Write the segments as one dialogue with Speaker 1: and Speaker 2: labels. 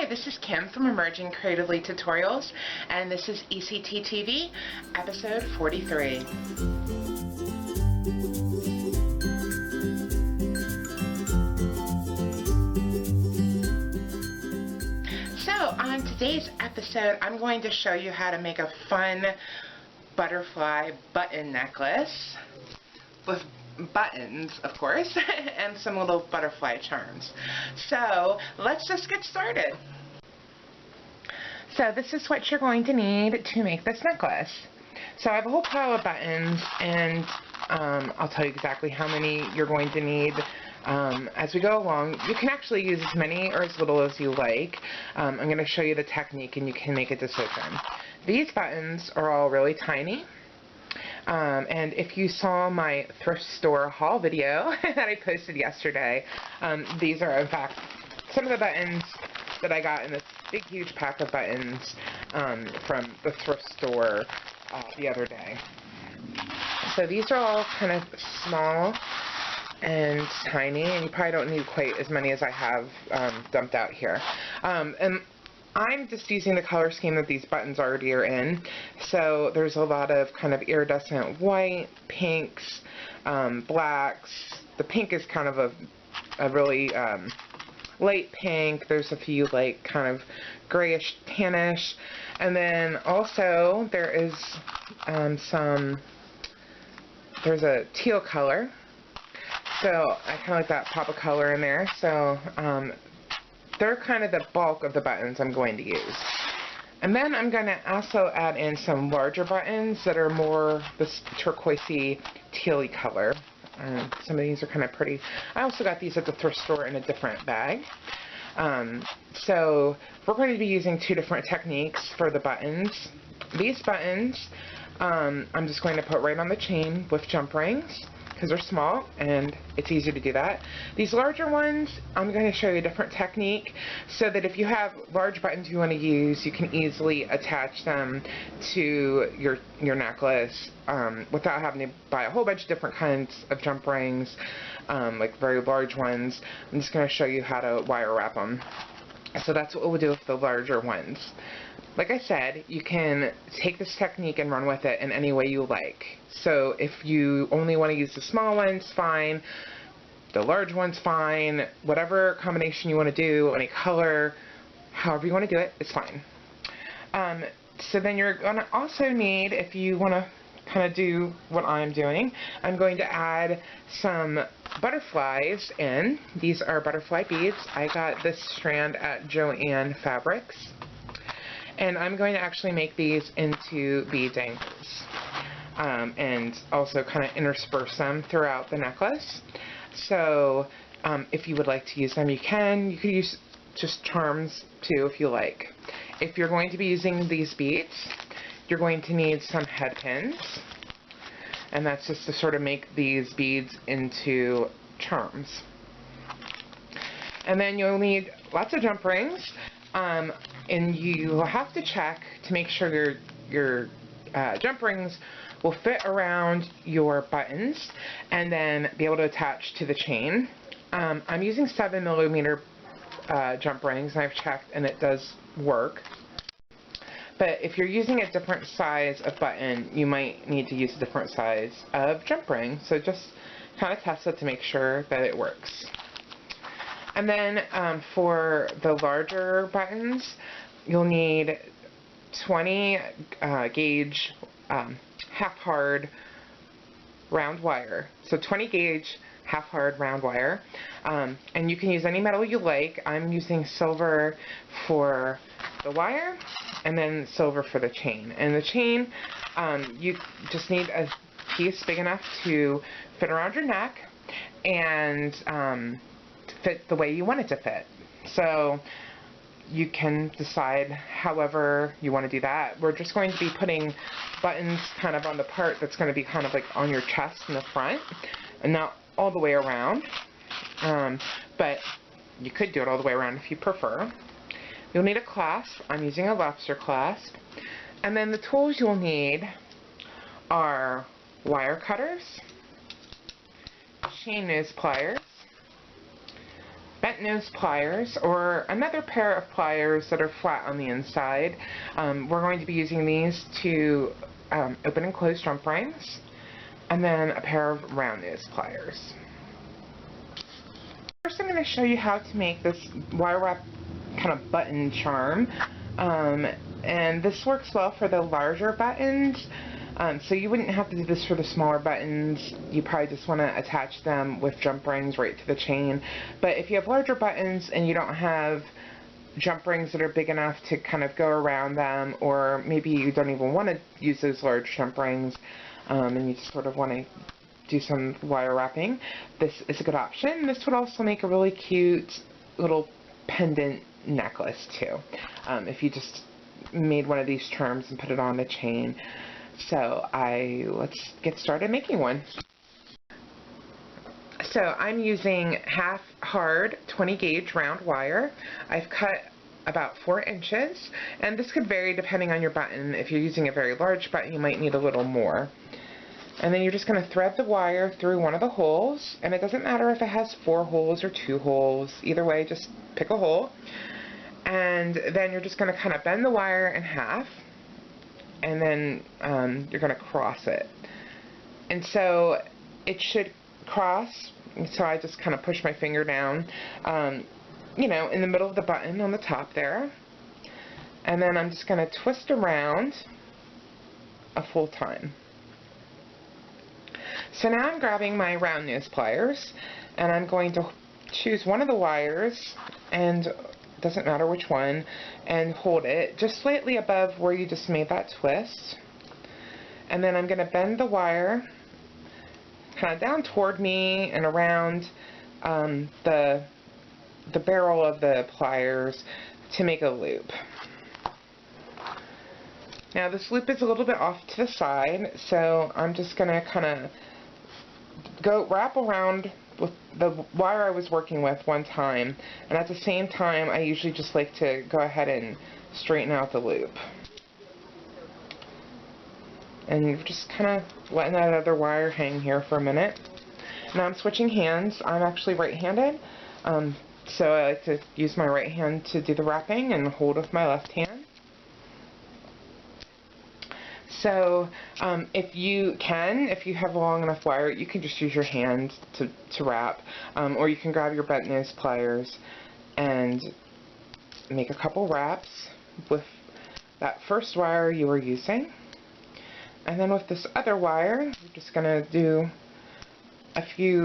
Speaker 1: this is Kim from Emerging Creatively Tutorials, and this is ECT TV, episode 43. So, on today's episode, I'm going to show you how to make a fun butterfly button necklace with buttons, of course, and some little butterfly charms. So let's just get started. So this is what you're going to need to make this necklace. So I have a whole pile of buttons, and I'll tell you exactly how many you're going to need as we go along. You can actually use as many or as little as you like. I'm going to show you the technique and you can make a decision. These buttons are all really tiny. And if you saw my thrift store haul video that I posted yesterday, these are in fact some of the buttons that I got in this big huge pack of buttons from the thrift store the other day. So these are all kind of small and tiny, and you probably don't need quite as many as I have dumped out here. And I'm just using the color scheme that these buttons already are in. So there's a lot of kind of iridescent white, pinks, blacks. The pink is kind of a really light pink. There's a few like kind of grayish, tannish. And then also there is there's a teal color. So I kind of like that pop of color in there. So they're kind of the bulk of the buttons I'm going to use. And then I'm going to also add in some larger buttons that are more this turquoisey, tealy color. Some of these are kind of pretty. I also got these at the thrift store in a different bag. So we're going to be using two different techniques for the buttons. These buttons I'm just going to put right on the chain with jump rings, because they're small and it's easy to do that. These larger ones, I'm going to show you a different technique so that if you have large buttons you want to use, you can easily attach them to your necklace without having to buy a whole bunch of different kinds of jump rings, like very large ones. I'm just going to show you how to wire wrap them. So that's what we'll do with the larger ones. Like I said, you can take this technique and run with it in any way you like. So if you only want to use the small ones, fine. The large ones, fine. Whatever combination you want to do, any color, however you want to do it, it's fine. So then you're going to also need, if you want to kind of do what I'm doing, I'm going to add some butterflies in. These are butterfly beads. I got this strand at Joann Fabrics. And I'm going to actually make these into bead dangles, and also kind of intersperse them throughout the necklace. So if you would like to use them, you can. You could use just charms too if you like. If you're going to be using these beads, you're going to need some head pins, and that's just to sort of make these beads into charms. And then you'll need lots of jump rings. And you will have to check to make sure your jump rings will fit around your buttons and then be able to attach to the chain. I'm using 7mm jump rings, and I've checked and it does work. But if you're using a different size of button, you might need to use a different size of jump ring. So just kind of test it to make sure that it works. And then for the larger buttons, you'll need 20 gauge half-hard round wire. So 20 gauge half-hard round wire. And you can use any metal you like. I'm using silver for the wire and then silver for the chain. And the chain, you just need a piece big enough to fit around your neck and fit the way you want it to fit. So you can decide however you want to do that. We're just going to be putting buttons kind of on the part that's going to be kind of like on your chest in the front, and not all the way around, but you could do it all the way around if you prefer. You'll need a clasp. I'm using a lobster clasp. And then the tools you'll need are wire cutters, chain nose pliers, bent bent nose pliers or another pair of pliers that are flat on the inside. We're going to be using these to open and close jump rings, and then a pair of round nose pliers. First I'm going to show you how to make this wire wrap kind of button charm, and this works well for the larger buttons. So you wouldn't have to do this for the smaller buttons. You probably just want to attach them with jump rings right to the chain. But if you have larger buttons and you don't have jump rings that are big enough to kind of go around them, or maybe you don't even want to use those large jump rings, and you just sort of want to do some wire wrapping, this is a good option. This would also make a really cute little pendant necklace too, if you just made one of these charms and put it on the chain. So let's get started making one. So I'm using half hard 20 gauge round wire. I've cut about 4 inches, and this could vary depending on your button. If you're using a very large button, you might need a little more. And then you're just going to thread the wire through one of the holes, and it doesn't matter if it has 4 holes or 2 holes. Either way, just pick a hole. And then you're just going to kind of bend the wire in half, and then you're going to cross it. And so it should cross, so I just kind of push my finger down, you know, in the middle of the button on the top there. And then I'm just going to twist around a full time. So now I'm grabbing my round nose pliers, and I'm going to choose one of the wires, and doesn't matter which one, and hold it just slightly above where you just made that twist. And then I'm going to bend the wire kind of down toward me and around the barrel of the pliers to make a loop. Now this loop is a little bit off to the side, so I'm just going to kind of wrap around with the wire I was working with one time, and at the same time I usually just like to go ahead and straighten out the loop. And you're just kind of letting that other wire hang here for a minute. Now I'm switching hands. I'm actually right-handed, so I like to use my right hand to do the wrapping and hold with my left hand. So if you have long enough wire, you can just use your hand to wrap, or you can grab your bent nose pliers and make a couple wraps with that first wire you were using. And then with this other wire, you're just going to do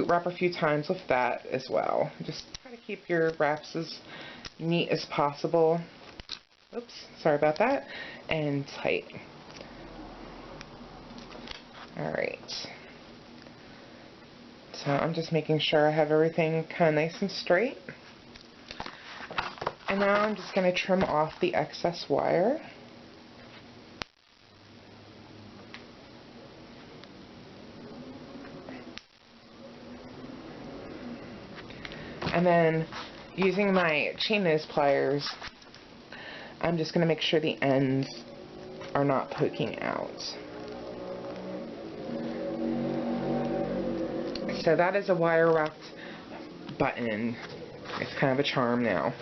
Speaker 1: wrap a few times with that as well. Just try to keep your wraps as neat as possible. Oops, sorry about that. And tight. Alright, so I'm just making sure I have everything kind of nice and straight. And now I'm just going to trim off the excess wire. And then using my chain nose pliers, I'm just going to make sure the ends are not poking out. So that is a wire wrapped button. It's kind of a charm now.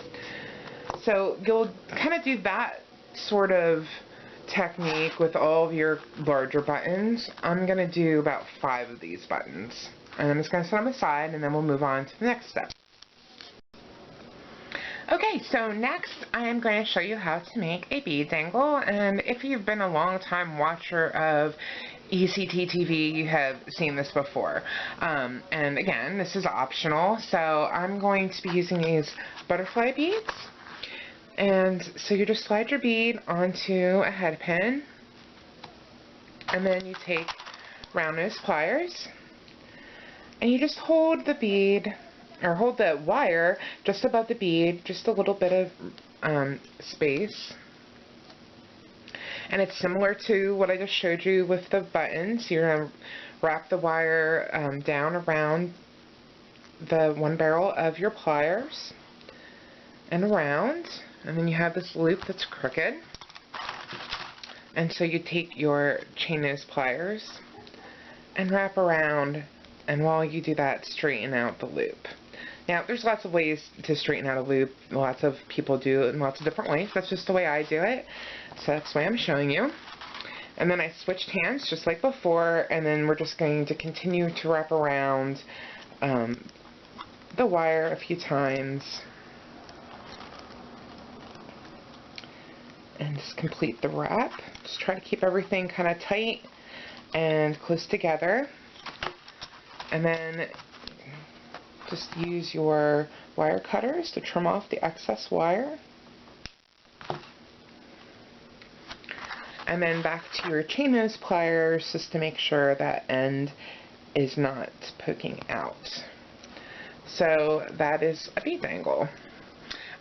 Speaker 1: So you'll kind of do that sort of technique with all of your larger buttons. I'm going to do about 5 of these buttons. And I'm just going to set them aside, and then we'll move on to the next step. Okay, so next I am going to show you how to make a bead dangle, and if you've been a long time watcher of ECT TV, you have seen this before. And again, this is optional, so I'm going to be using these butterfly beads. And so you just slide your bead onto a head pin, and then you take round nose pliers, and you just hold the bead, or hold the wire just above the bead, just a little bit of space. And it's similar to what I just showed you with the buttons. You're going to wrap the wire down around the one barrel of your pliers and around, and then you have this loop that's crooked. And so you take your chain nose pliers and wrap around, and while you do that, straighten out the loop. Now, there's lots of ways to straighten out a loop. Lots of people do it in lots of different ways. That's just the way I do it. So that's the way I'm showing you. And then I switched hands just like before, and then we're just going to continue to wrap around the wire a few times. And just complete the wrap. Just try to keep everything kind of tight and close together. And then just use your wire cutters to trim off the excess wire. And then back to your chain nose pliers just to make sure that end is not poking out. So that is a bead dangle.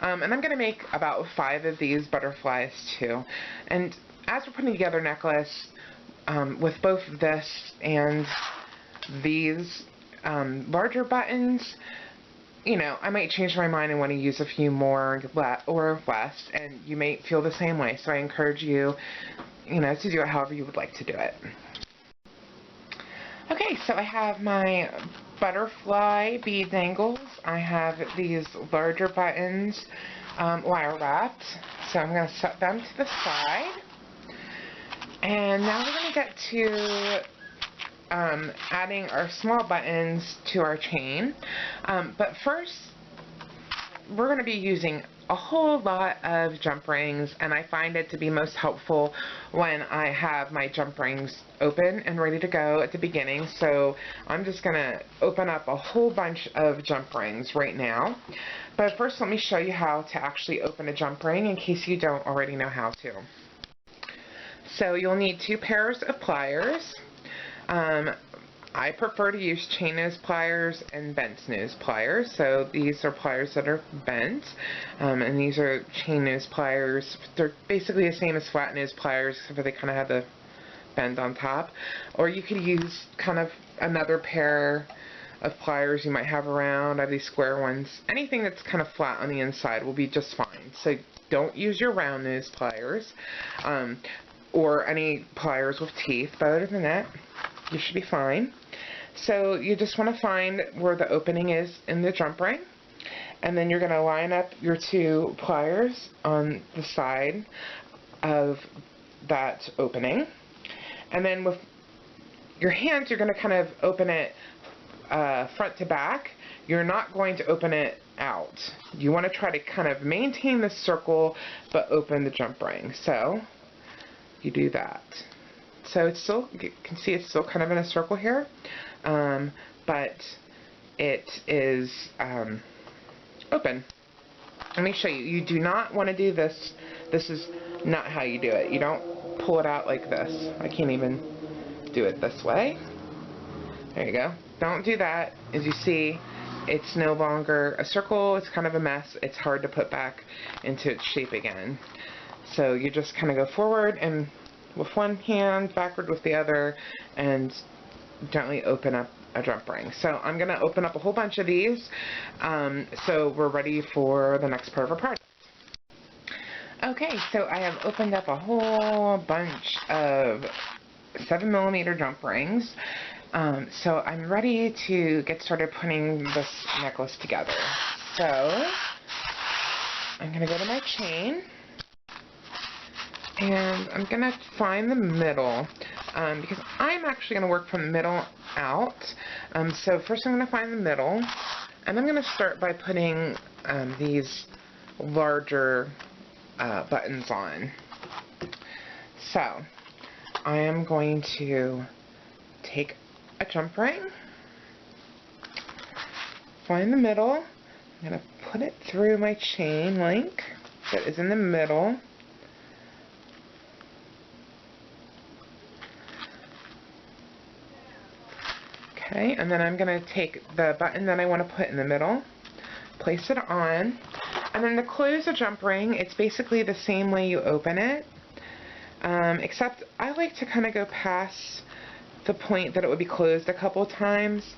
Speaker 1: And I'm going to make about 5 of these butterflies too. And as we're putting together a necklace, with both this and these larger buttons, you know, I might change my mind and want to use a few more or less, and you may feel the same way. So I encourage you, you know, to do it however you would like to do it. Okay, so I have my butterfly bead dangles. I have these larger buttons wire wrapped. So I'm going to set them to the side. And now we're going to get to adding our small buttons to our chain. But first, we're going to be using a whole lot of jump rings, and I find it to be most helpful when I have my jump rings open and ready to go at the beginning. So I'm just going to open up a whole bunch of jump rings right now. But first, let me show you how to actually open a jump ring in case you don't already know how to. So you'll need 2 pairs of pliers. I prefer to use chain nose pliers and bent nose pliers. So these are pliers that are bent, and these are chain nose pliers. They're basically the same as flat nose pliers, except for they kind of have the bend on top. Or you could use kind of another pair of pliers you might have around. I have these square ones. Anything that's kind of flat on the inside will be just fine. So don't use your round nose pliers, or any pliers with teeth, but other than that, you should be fine. So you just want to find where the opening is in the jump ring, and then you're going to line up your 2 pliers on the side of that opening, and then with your hands you're going to kind of open it front to back. You're not going to open it out. You want to try to kind of maintain the circle but open the jump ring. So you do that. So it's still, you can see it's still kind of in a circle here, but it is open. Let me show you. You do not want to do this. This is not how you do it. You don't pull it out like this. I can't even do it this way. There you go. Don't do that. As you see, it's no longer a circle. It's kind of a mess. It's hard to put back into its shape again. So you just kind of go forward and with one hand, backward with the other, and gently open up a jump ring. So I'm going to open up a whole bunch of these, so we're ready for the next part of our project. Okay, so I have opened up a whole bunch of 7mm jump rings. So I'm ready to get started putting this necklace together. So I'm going to go to my chain, and I'm going to find the middle, because I'm actually going to work from the middle out. So first I'm going to find the middle, and I'm going to start by putting these larger buttons on. So I am going to take a jump ring, find the middle, I'm going to put it through my chain link that is in the middle. Okay, and then I'm going to take the button that I want to put in the middle, place it on, and then to close a jump ring, it's basically the same way you open it, except I like to kind of go past the point that it would be closed a couple times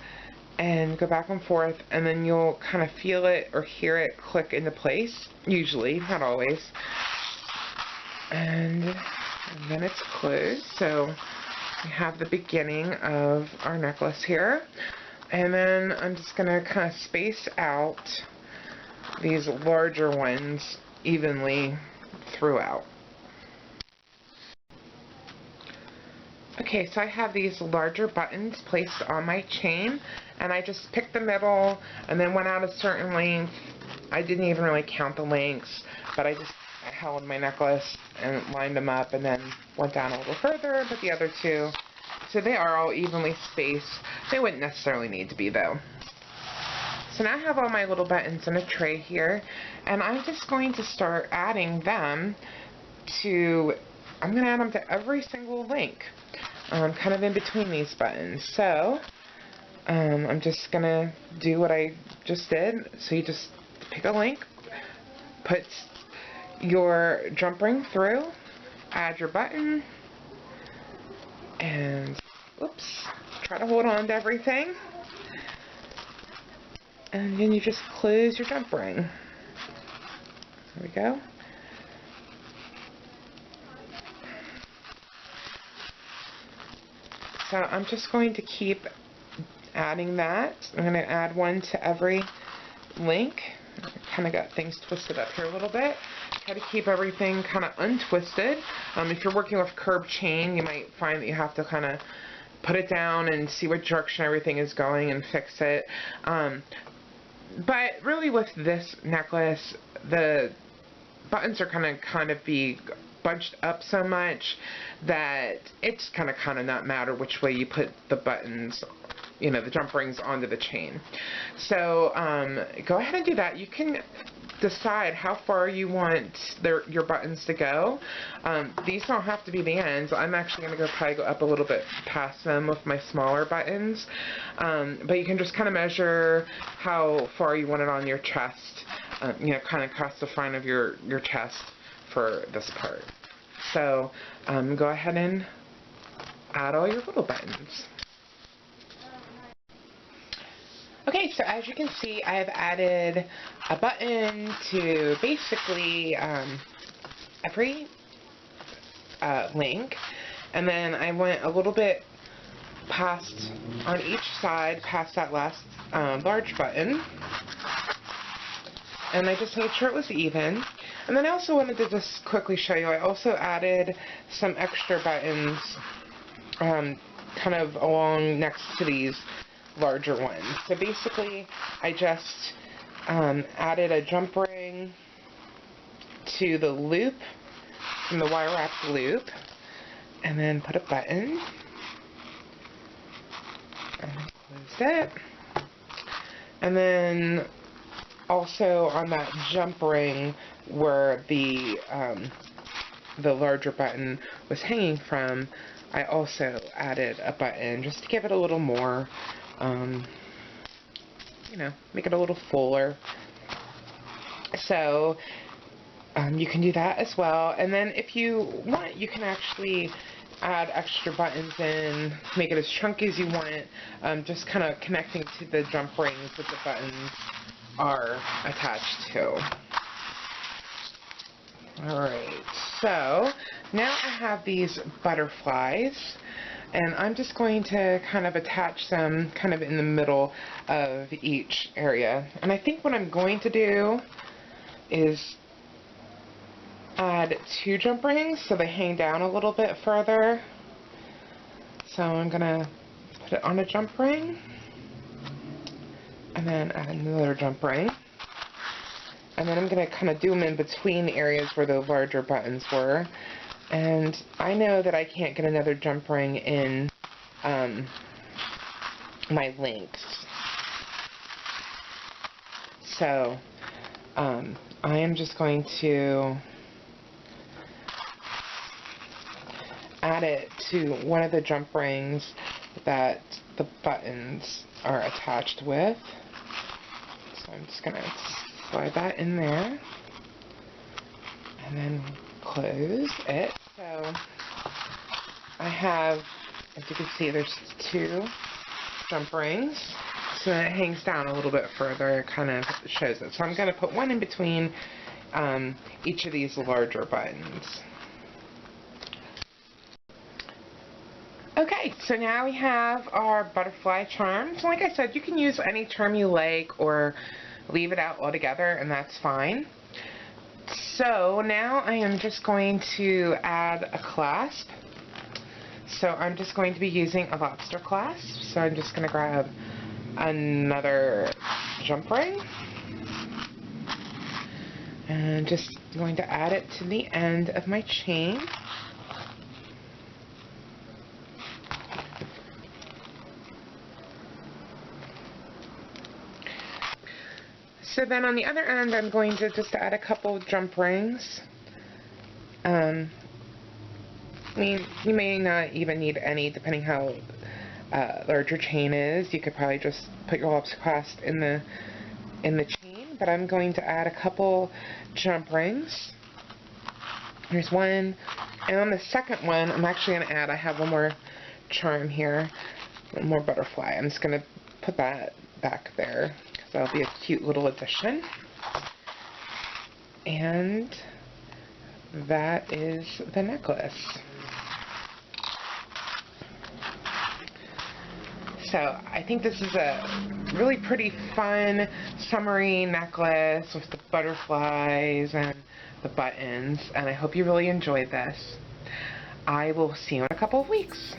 Speaker 1: and go back and forth, and then you'll kind of feel it or hear it click into place, usually, not always. And then it's closed, so we have the beginning of our necklace here. And then I'm just going to kind of space out these larger ones evenly throughout. Okay, so I have these larger buttons placed on my chain, and I just picked the middle and then went out a certain length. I didn't even really count the lengths, but I just held my necklace and lined them up and then went down a little further, but the other two, so they are all evenly spaced. They wouldn't necessarily need to be though. So now I have all my little buttons in a tray here, and I'm just going to start adding them to, I'm going to add them to every single link, kind of in between these buttons. So I'm just going to do what I just did. So you just pick a link, put your jump ring through, add your button, and oops, try to hold on to everything. And then you just close your jump ring. There we go. So I'm just going to keep adding that. I'm going to add one to every link. Kind of got things twisted up here a little bit. Try to keep everything kind of untwisted. If you're working with curved chain, you might find that you have to kind of put it down and see what direction everything is going and fix it. But really with this necklace, the buttons are kind of be bunched up so much that it's kind of not matter which way you put the buttons, you know, the jump rings onto the chain. So go ahead and do that. You can decide how far you want your buttons to go. These don't have to be the ends. I'm actually going to probably go up a little bit past them with my smaller buttons. But you can just kind of measure how far you want it on your chest, you know, kind of across the front of your chest for this part. So go ahead and add all your little buttons. Okay, so as you can see, I have added a button to basically every link, and then I went a little bit past on each side, past that last large button, and I just made sure it was even. And then I also wanted to just quickly show you, I also added some extra buttons kind of along next to these larger ones. So basically I just added a jump ring to the loop from the wire wrapped loop, and then put a button and closed it, and then also on that jump ring where the larger button was hanging from, I also added a button just to give it a little more, you know, make it a little fuller. So you can do that as well. And then if you want, you can actually add extra buttons in, make it as chunky as you want, just kind of connecting to the jump rings that the buttons are attached to. Alright, so now I have these butterflies, and I'm just going to kind of attach them kind of in the middle of each area. And I think what I'm going to do is add 2 jump rings so they hang down a little bit further. So I'm going to put it on a jump ring, and then add another jump ring. And then I'm going to kind of do them in between the areas where the larger buttons were. And I know that I can't get another jump ring in my links. So I am just going to add it to one of the jump rings that the buttons are attached with. So I'm just going to slide that in there and then close it. So I have, as you can see, there's 2 jump rings, so it hangs down a little bit further, it kind of shows it. So I'm going to put one in between each of these larger buttons. Okay, so now we have our butterfly charm. So like I said, you can use any charm you like or leave it out altogether, and that's fine. So now I am just going to add a clasp. So I'm just going to be using a lobster clasp. So I'm just going to grab another jump ring and just going to add it to the end of my chain. So then on the other end, I'm going to just add a couple jump rings. I mean, you may not even need any, depending how large your chain is. You could probably just put your lobster clasp in the chain, but I'm going to add a couple jump rings. Here's one, and on the second one, I'm actually going to add, I have one more charm here, one more butterfly. I'm just going to put that back there. That'll be a cute little addition. And that is the necklace. So I think this is a really pretty fun summery necklace with the butterflies and the buttons, and I hope you really enjoyed this. I will see you in a couple of weeks.